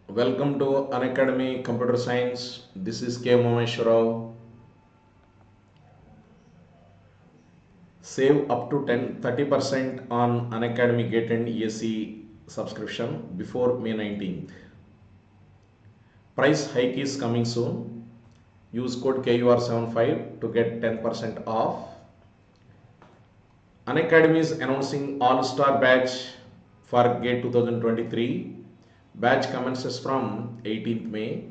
Welcome to Unacademy Computer Science. This is Umamaheswara Rao. Save up to 30% on Unacademy GATE and ESE subscription before May 19th. Price hike is coming soon. Use code KUR75 to get 10% off. Unacademy is announcing All-Star Batch for GATE 2023. Batch commences from 18th May.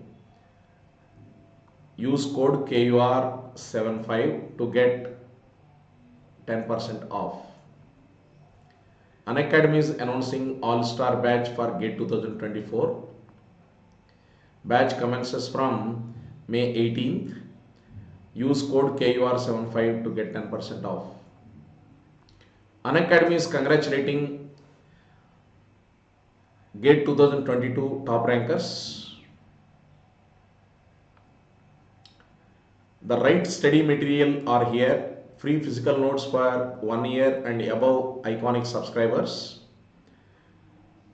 Use code KUR75 to get 10% off. Unacademy is announcing All-Star Batch for GATE 2024. Batch commences from May 18th. Use code KUR75 to get 10% off. Unacademy is congratulating GATE 2022 top rankers. The right study material are here. Free physical notes for 1 year and above iconic subscribers.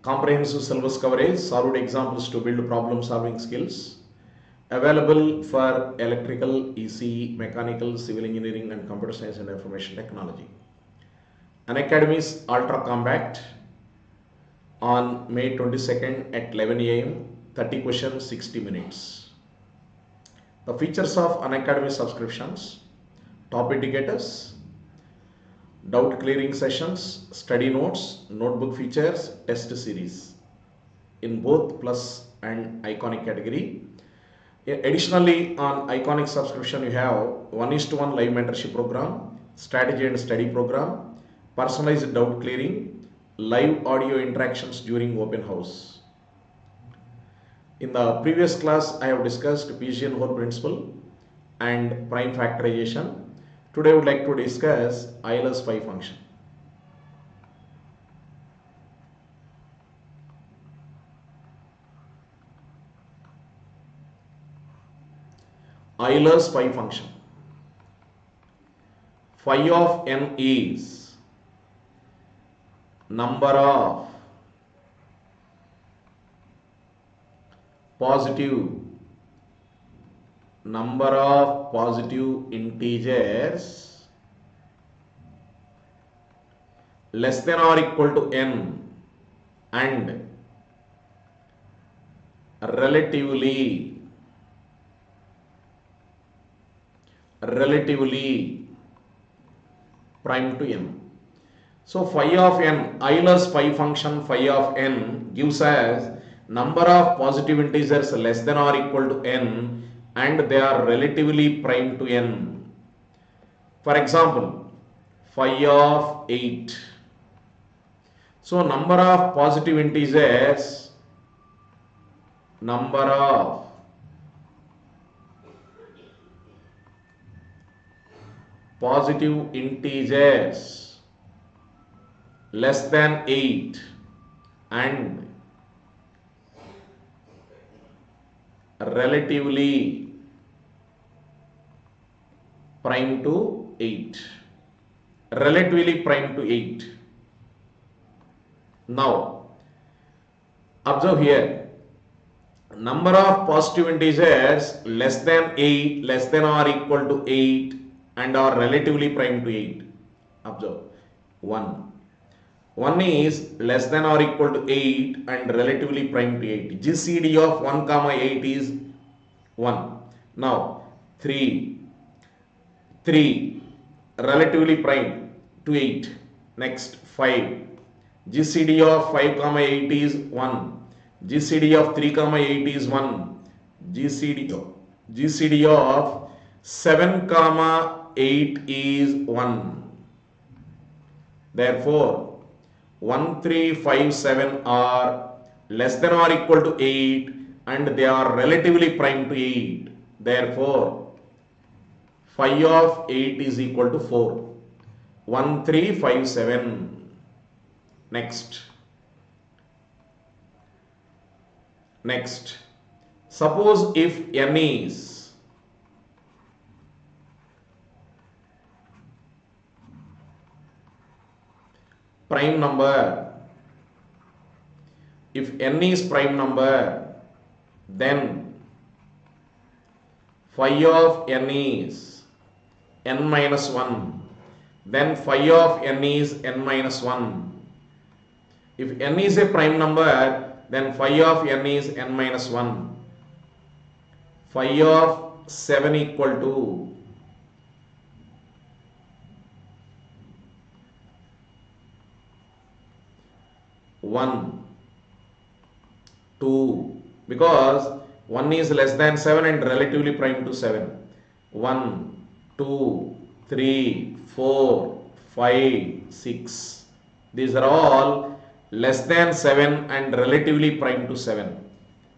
Comprehensive syllabus coverage, solved examples to build problem solving skills. Available for electrical, ECE, mechanical, civil engineering and computer science and information technology. Unacademy's ultra compact on May 22nd at 11 AM, 30 questions, 60 minutes. The features of Unacademy subscriptions: top indicators, doubt clearing sessions, study notes, notebook features, test series in both plus and iconic category. Additionally, on iconic subscription you have 1:1 live mentorship program, strategy and study program, personalized doubt clearing, live audio interactions during open house. In the previous class I have discussed Bayesian whole principle and prime factorization. Today I would like to discuss Euler's phi function. Euler's phi function. Phi of n is number of positive integers less than or equal to n and relatively prime to n. So phi of n, Euler's phi function phi of n gives us number of positive integers less than or equal to n and they are relatively prime to n. For example, phi of 8. So number of positive integers, less than 8 and relatively prime to 8. Now observe here, number of positive integers less than 8, less than or equal to 8 and are relatively prime to 8. Observe 1 is less than or equal to 8 and relatively prime to 8. GCD of 1 comma 8 is 1. Now 3 relatively prime to 8. Next 5. GCD of 5 comma 8 is 1. GCD of 3 comma 8 is 1. GCD of 7 comma 8 is 1. Therefore 1, 3, 5, 7 are less than or equal to 8 and they are relatively prime to 8. Therefore phi of 8 is equal to 4. 1, 3, 5, 7. Next, suppose if n is prime number, if n is prime number then phi of n is n minus 1, then phi of n is n minus 1. If n is a prime number, then phi of n is n minus 1. Phi of 7 equal to 1, 2, because 1 is less than 7 and relatively prime to 7. 1, 2, 3, 4, 5, 6. These are all less than 7 and relatively prime to 7.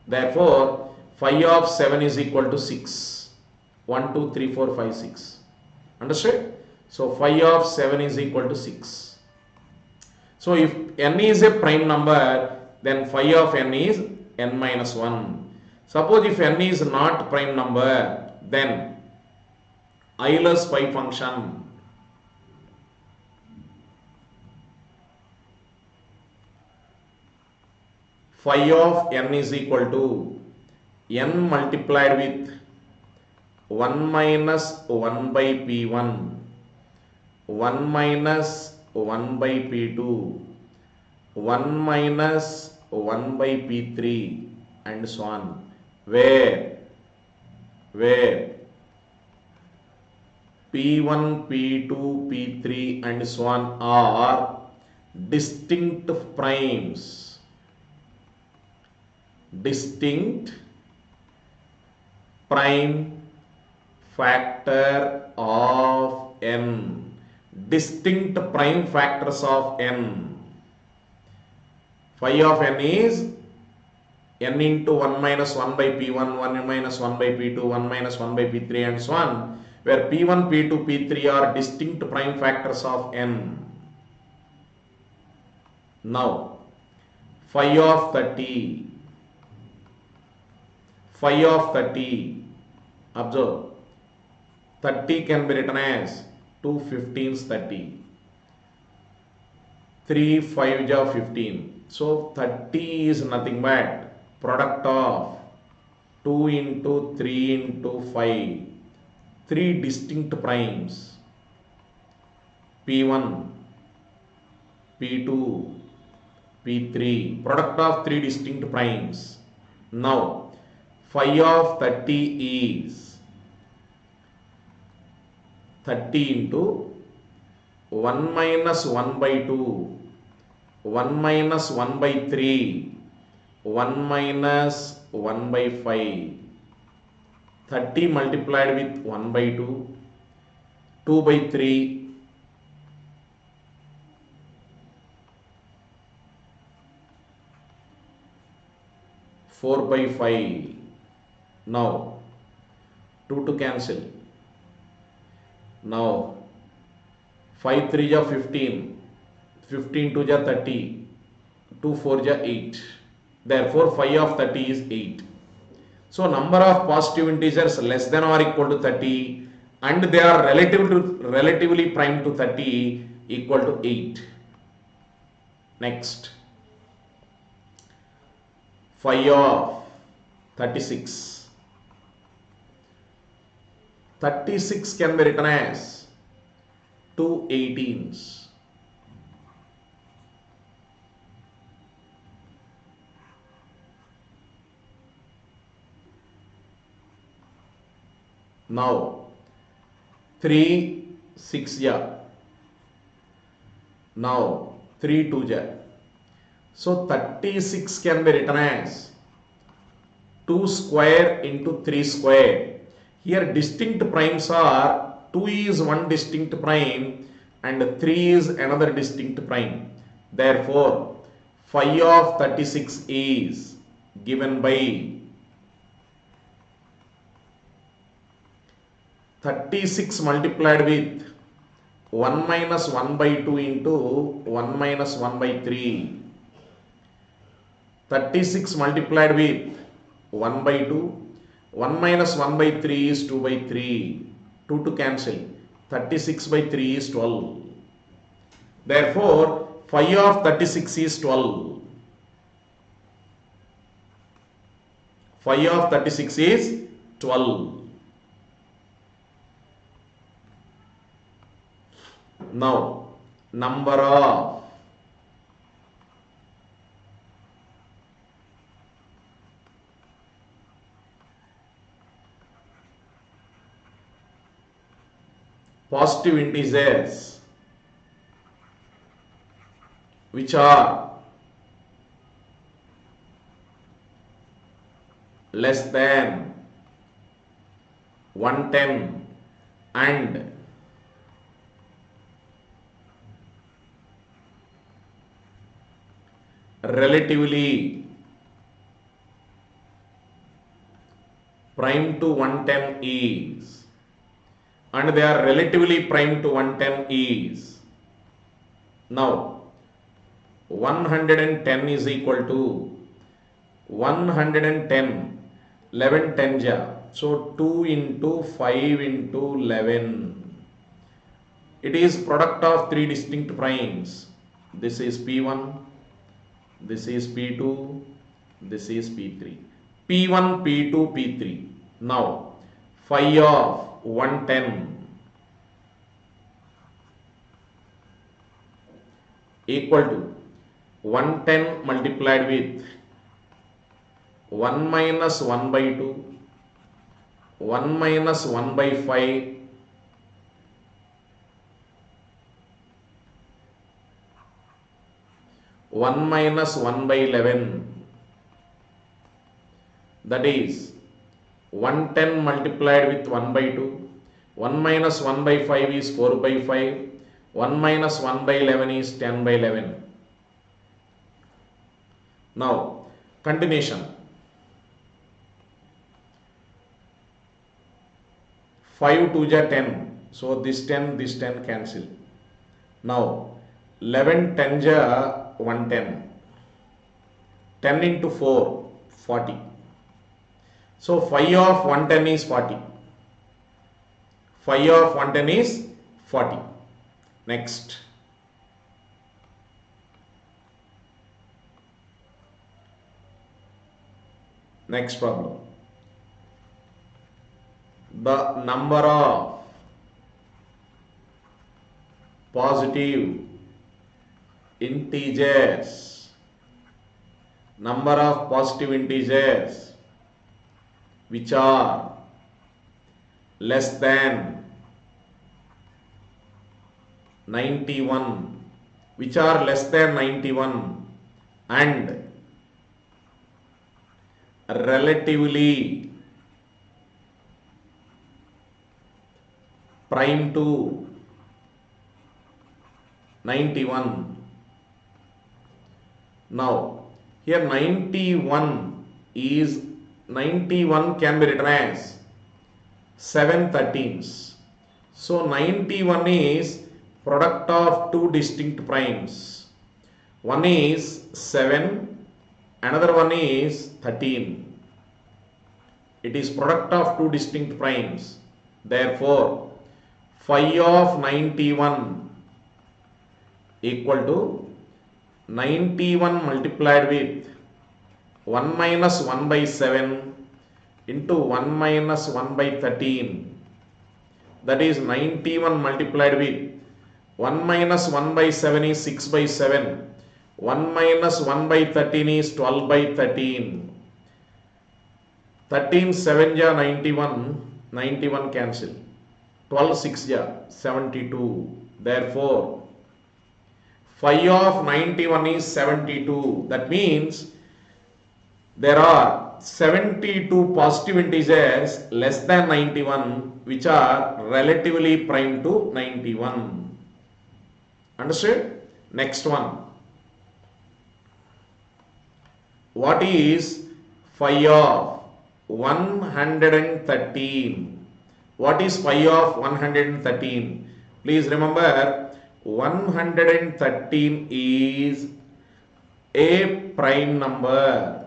Therefore, phi of 7 is equal to 6. 1, 2, 3, 4, 5, 6. Understood? So, phi of 7 is equal to 6. So, if n is a prime number, then phi of n is n minus 1. Suppose if n is not prime number, then Euler's phi function phi of n is equal to n multiplied with 1 minus 1 by p1, 1 minus 1 by p2, 1 minus 1 by p3 and so on, where p1, p2, p3 and so on are distinct primes, distinct prime factor of n, distinct prime factors of n. Phi of n is n into 1 minus 1 by p1, 1 minus 1 by p2, 1 minus 1 by p3 and so on, where p1, p2, p3 are distinct prime factors of n. Now, phi of 30, observe, 30 can be written as 2 15s 30, 3 5 ja 15. So 30 is nothing but product of 2 into 3 into 5, 3 distinct primes, p1, p2, p3, product of 3 distinct primes. Now phi of 30 is 30 into 1 minus 1 by 2, 1 minus 1 by 3, 1 minus 1 by 5, 30 multiplied with 1 by 2, 2 by 3, 4 by 5. Now 2 to cancel. Now 5 3 ja 15, 15 2 ja 30, 2 4 ja 8. Therefore phi of 30 is 8. So number of positive integers less than or equal to 30 and they are relatively prime to 30 equal to 8. Next, phi of 36. 36 can be written as 2 18s. Now 3 6 ja. Now 3 2 ja. So 36 can be written as 2 square into 3 square. Here distinct primes are 2 is one distinct prime and 3 is another distinct prime. Therefore phi of 36 is given by 36 multiplied with 1 minus 1 by 2 into 1 minus 1 by 3. 36 multiplied with 1 by 2. 1 minus 1 by 3 is 2 by 3. 2 to cancel. 36 by 3 is 12. Therefore, phi of 36 is 12. Phi of 36 is 12. Now, number of positive integers which are less than 110 and relatively prime to 110 is, and they are relatively prime to 110 is. Now 110 is equal to 110, 11 10 ja, so 2 into 5 into 11. It is product of three distinct primes. This is P1, this is P2, this is P3. P1, P2, P3. Now phi of 110 equal to 110 multiplied with 1 minus 1 by 2, 1 minus 1 by 5, one minus 1 by 11, that is 110 multiplied with 1 by 2, 1 minus 1 by 5 is 4 by 5, 1 minus 1 by 11 is 10 by 11. Now continuation. 5 2 ja 10, so this 10 cancel. Now 11 10 ja 110, 10 into 4 40. So phi of 110 is 40. Phi of 110 is 40. Next, next problem. The number of positive integers, number of positive integers which are less than 91, which are less than 91 and relatively prime to 91. Now here 91 can be written as 7 13s. So 91 is product of two distinct primes. One is 7, another one is 13. It is product of two distinct primes. Therefore phi of 91 equal to 91 multiplied with 1 minus 1 by 7 into 1 minus 1 by 13, that is 91 multiplied with 1 minus 1 by 7 is 6 by 7, 1 minus 1 by 13 is 12 by 13, 13 7 ja 91, 91 cancel, 12 6 ja 72. Therefore phi of 91 is 72. That means there are 72 positive integers less than 91 which are relatively prime to 91. Understood? Next one. What is phi of 113? What is phi of 113? Please remember, 113 is a prime number.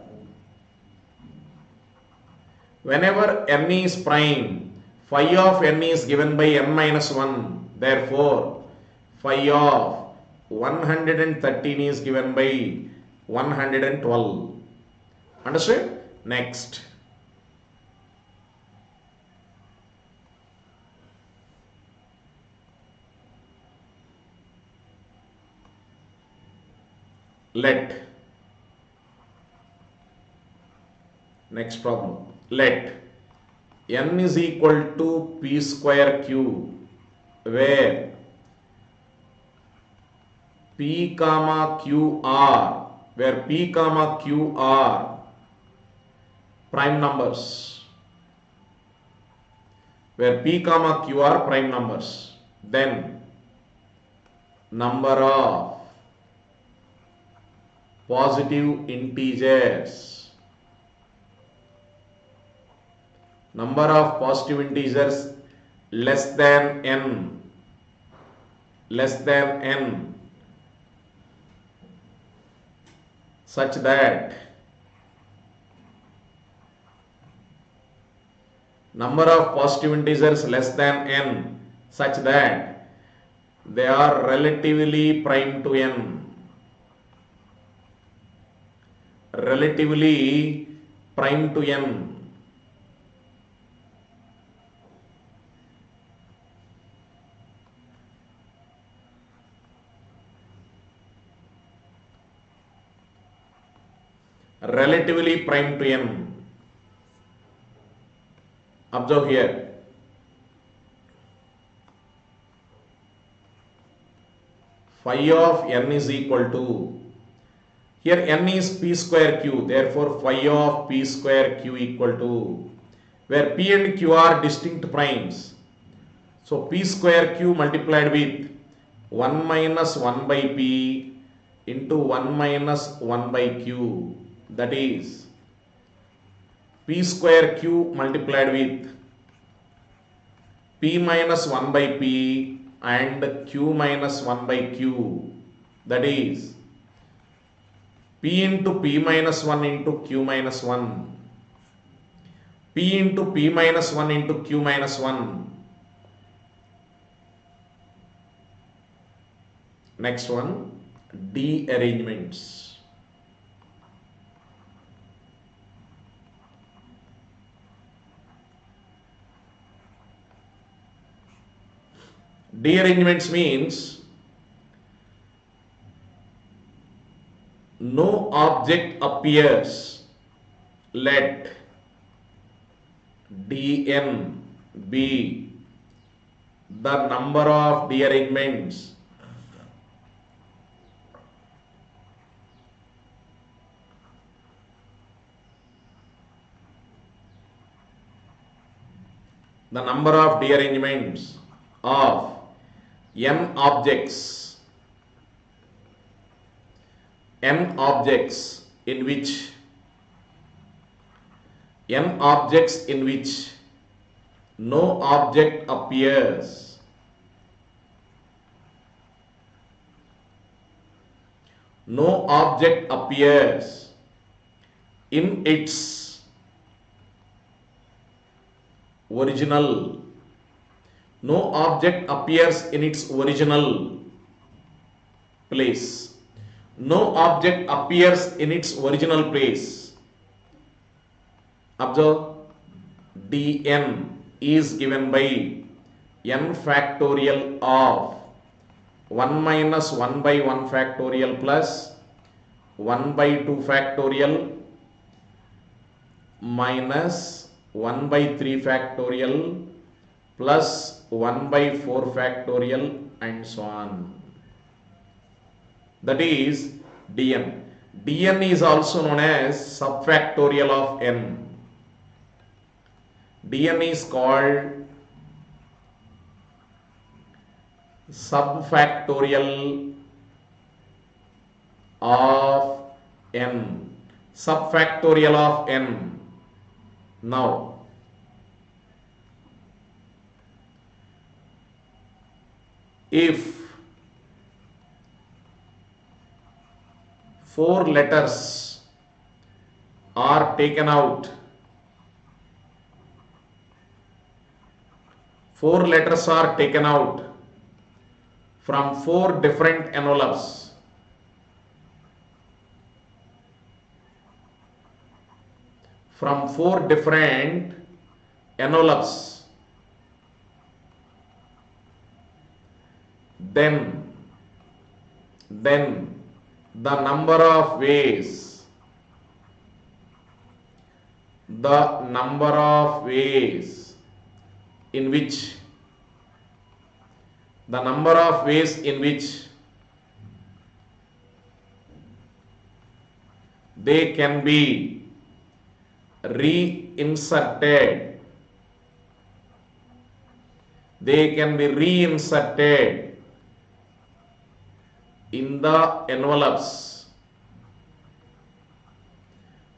Whenever n is prime, phi of n is given by n minus 1. Therefore phi of 113 is given by 112. Understood? Next, let, next problem, let n is equal to p square q, where p comma q are, where p comma q are prime numbers, where p comma q are prime numbers, then number of positive integers, number of positive integers less than n, such that number of positive integers less than n such that they are relatively prime to n, relatively prime to n. Relatively prime to n. Observe here. Phi of n is equal to, here n is p square q, therefore phi of p square q equal to, where p and q are distinct primes. So p square q multiplied with 1 minus 1 by p into 1 minus 1 by q, that is p square q multiplied with p minus 1 by p and q minus 1 by q, that is p into p minus 1 into q minus 1, p into p minus 1 into q minus 1. Next one, D arrangements. D arrangements means no object appears, let Dn be the number of D arrangements of n objects in which no object appears, in its original, no object appears in its original place, no object appears in its original place. Observe, Dn is given by n factorial of 1 minus 1 by 1 factorial plus 1 by 2 factorial minus 1 by 3 factorial plus 1 by 4 factorial and so on. That is Dn. Dn is also known as subfactorial of n. Dn is called subfactorial of n. Subfactorial of n. Now, if 4 letters are taken out, 4 letters are taken out from 4 different envelopes, then the number of ways, the number of ways in which, the number of ways in which they can be reinserted, they can be reinserted in the envelopes,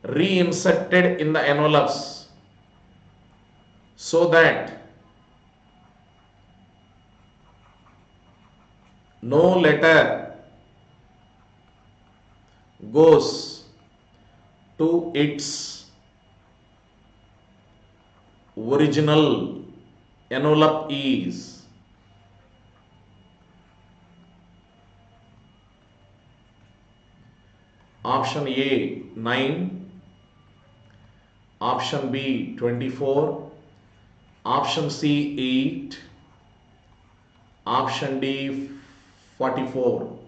reinserted in the envelopes, so that no letter goes to its original envelope is. Option A 9, option B 24, option C 8, option D 44.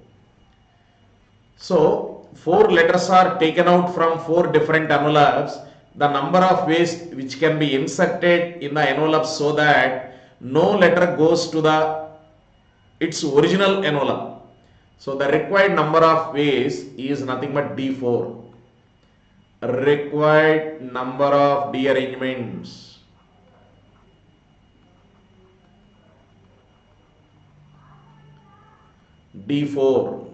So 4 letters are taken out from 4 different envelopes. The number of ways which can be inserted in the envelope so that no letter goes to its original envelope. So the required number of ways is nothing but D4. Required number of dearrangements. D4.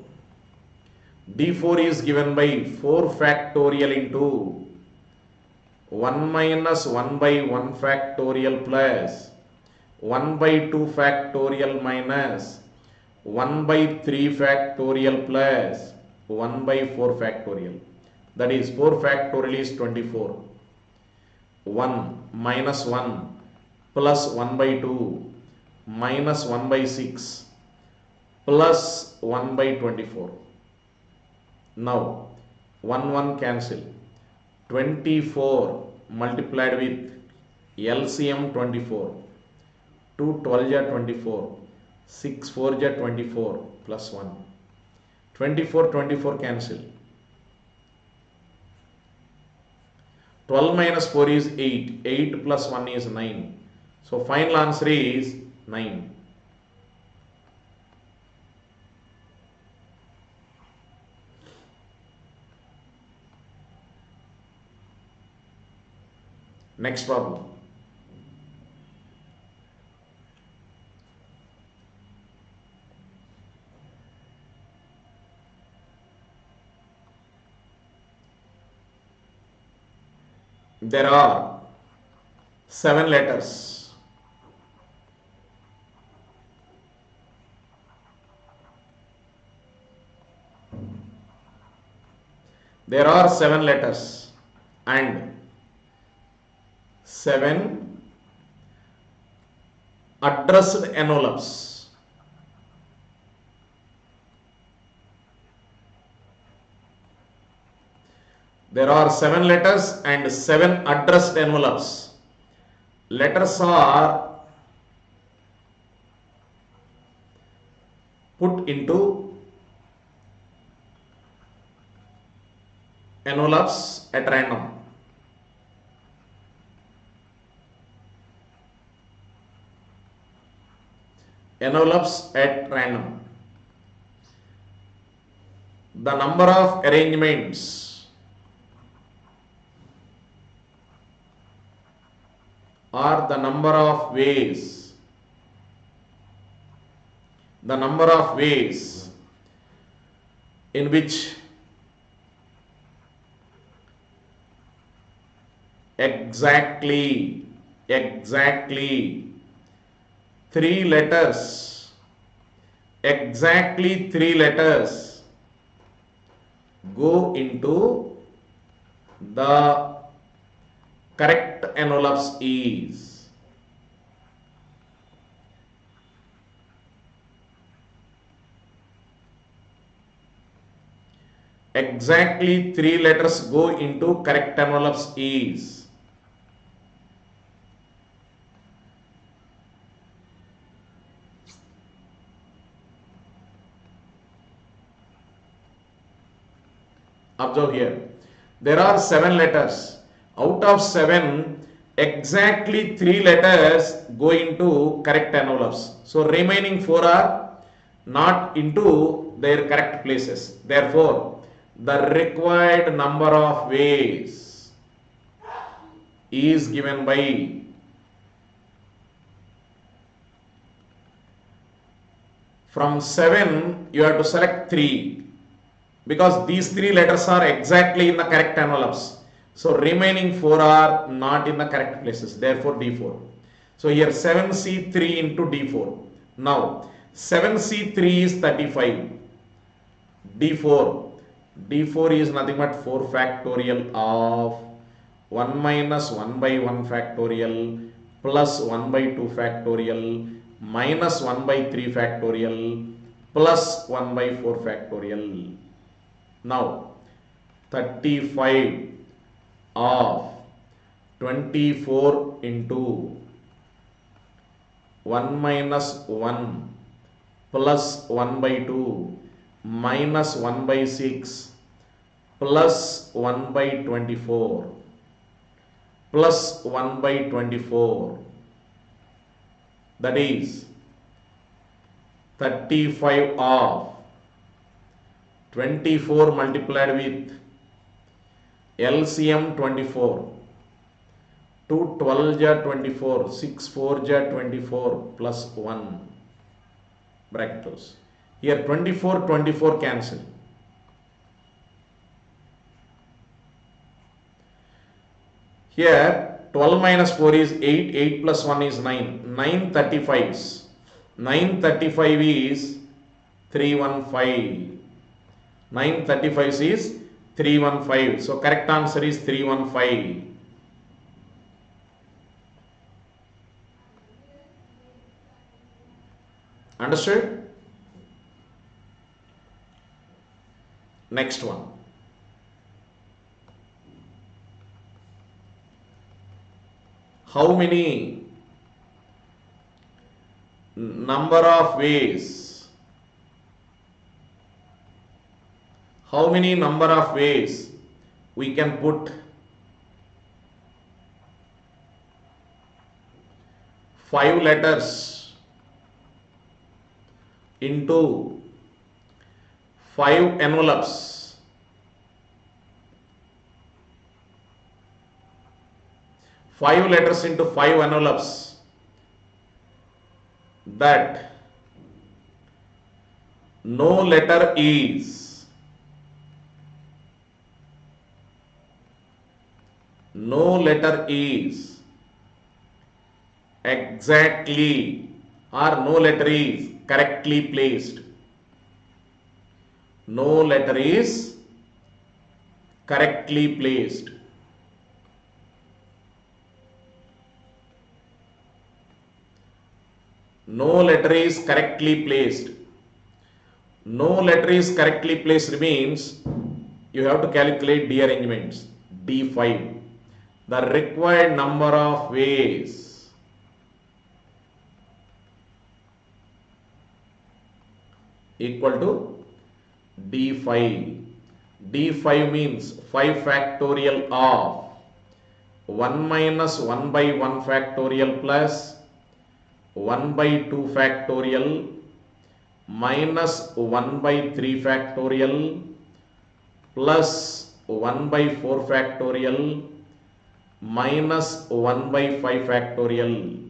D4 is given by 4 factorial into 1 minus 1 by 1 factorial plus 1 by 2 factorial minus 1 by 3 factorial plus 1 by 4 factorial. That is 4 factorial is 24. 1 minus 1 plus 1 by 2 minus 1 by 6 plus 1 by 24. Now 1 cancel. 24 multiplied with LCM 24. 2 12 ja 24. 6 4 ja 24 plus 1. 24 cancel. 12 minus 4 is 8. 8 plus 1 is 9. So final answer is 9. Next problem. There are 7 letters. There are 7 letters and 7 addressed envelopes. There are 7 letters and 7 addressed envelopes. Letters are put into envelopes at random. Envelopes at random. The number of arrangements or the number of ways, in which exactly 3 letters, exactly 3 letters go into the correct envelopes is. Exactly 3 letters go into correct envelopes is. Observe here. There are 7 letters. Out of 7, exactly 3 letters go into correct envelopes. So remaining 4 are not into their correct places. Therefore, the required number of ways is given by from 7 you have to select 3 because these 3 letters are exactly in the correct envelopes. So remaining 4 are not in the correct places. Therefore D4. So here 7C3 into D4. Now 7C3 is 35. D4. D4 is nothing but 4 factorial of 1 minus 1 by 1 factorial plus 1 by 2 factorial minus 1 by 3 factorial plus 1 by 4 factorial. Now 35 of 24 into 1 minus 1 plus 1 by 2 minus 1 by 6 plus 1 by 24 plus 1 by 24, that is 35 of 24 multiplied with LCM 24, 2 12 ja 24, 6 4 ja 24 plus 1 bracket close. Here 24 cancel. Here 12 minus 4 is 8, 8 plus 1 is 9, 9 35s. 9 35 is 315. 9 35 is 315. So correct answer is 315. Understood? Next one. How many number of ways? How many number of ways we can put 5 letters into 5 envelopes? 5 letters into 5 envelopes that no letter is exactly or no letter is correctly placed. No letter is correctly placed. No letter is correctly placed. No letter is correctly placed means you have to calculate dearrangements. D5. The required number of ways equal to D5. D5 means 5 factorial of 1 minus 1 by 1 factorial plus 1 by 2 factorial minus 1 by 3 factorial plus 1 by 4 factorial minus 1 by 5 factorial.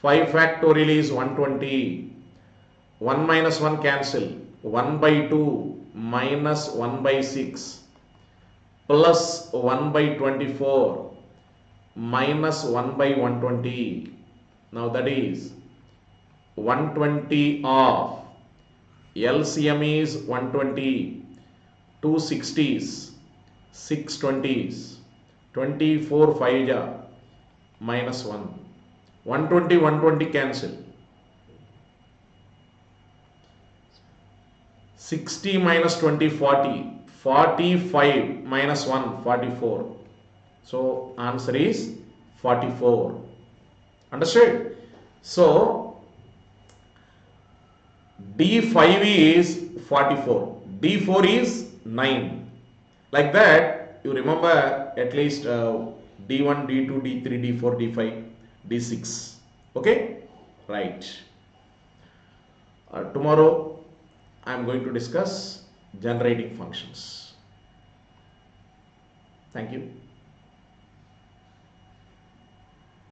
5 factorial is 120. 1 minus 1 cancel. 1 by 2 minus 1 by 6 plus 1 by 24 minus 1 by 120. Now that is 120 of LCM is 120, 2 60s, 6 20s, 24 5 ja minus 1. 120 cancel. 60 minus 20 40. 45 minus 1 44. So answer is 44. Understood? So D5 is 44. D4 is 9. Like that, you remember at least D1, D2, D3, D4, D5, D6. Okay? Right. Tomorrow I am going to discuss generating functions. Thank you.